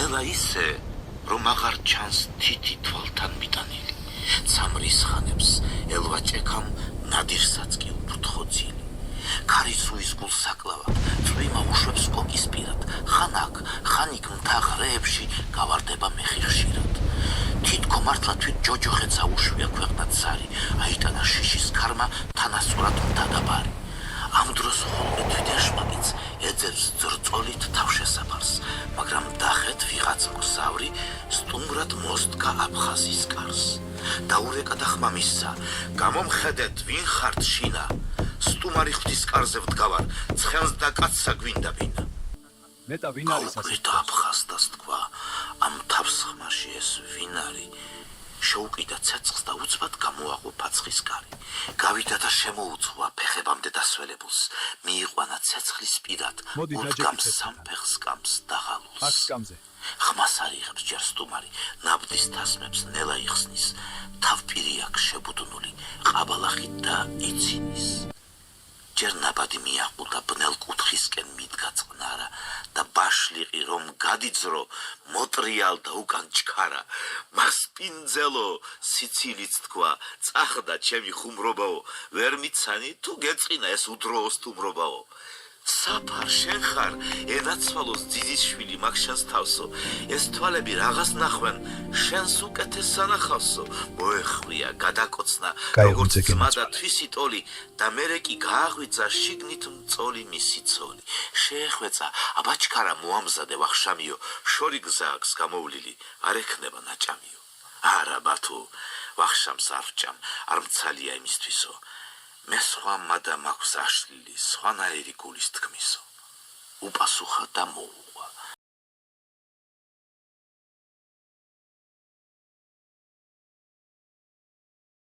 ყველა ისე, რომ აღარ ჩანს თითი თვალთან მიტანილი. ცამრის ხანებს ელვაჭექამ ნადირსაც კი უფრთხოძილი. ქარისუის გულ საკლავა წვიმა უშვებს კოკის პირად, ხან აქ, ხან იქ მთაღრეებში გავარდება მეხი ხშირად. თითქო მართლა თვით ჯოჯოხეცა უშვია ქვეყნად ზარი, აიტანა შიშის ქარმა თანასწორად მდადაბარი. ამ დროს ხოლმე თვითეშმაკიც ეძებს ძრწოლით თავშესაფარს, მაგრამ დახეთ ვიღაცა გზავრი სტუმრად მოსდგა აფხაზის კარს. დაურეკა და ხმა მისცა, გამომხედეთ ვინ ხართ შინა, სტუმარი ღვთის კარზე ვდგავარ, ცხენს და კაცსა გვინდა ვინა. მეტა ვინ არის ასე? გაუკვირდა აფხაზდას თქვა, ამ თავს ხმაში ეს ვინ არის? შეუკიდა ცეცხლს და უცბად გამოაყო ფაცხის კარი. გავიდა და შემოუძღვა ფეხებამდე დასველებულს, მიიყვანა ცეცხლის პირად, უდგამს სამფეხს კამს დაღალულს. აქ სკამზე. ხმას არიღებს ჯერ სტუმარი, ნაბდის თასმებს ნელა იხსნის, თავპირი აქვს შებუდნული, ყაბალახით და იცინის. ჯერ ნაბადი მიაყუდა ბნელ კუთხისკენ მიდგა წყნარა და ბაშლიყი რომ გადიძრო მოტრიალ და უკან ჩქარა. მას პინძელო სიცილიც თქვა, წახდა ჩემი ხუმრობაო, ვერ მიცანი თუ გეწყინა ეს უდროო სტუმრობაო. საფარ შენ ხარ ენაცვალოს ძიძისშვილი მაგ შენს თავსო, ეს თვალები რაღაც ნახვენ შენს უკეთეს სანახავსო. მოეხვია გადაკოცნა როგორც ძმა და თვისი ტოლი და მერე კი გააღვიძა შიგნით მწოლი მისი ცოლი. შეეხვეწა აბაჩქარა მოამზადე ვახშამიო, შორი გზა აქვს გამოვლილი, არ ექნება ნაჭამიო. არა ბათო, ვახშამს არ ვჭამ, არ მცალია იმისთვისო. მე სხვა მადამ აქვს აშლილი, სხვანაირი გულის თქმისო. უპასუხა და მოუღვა.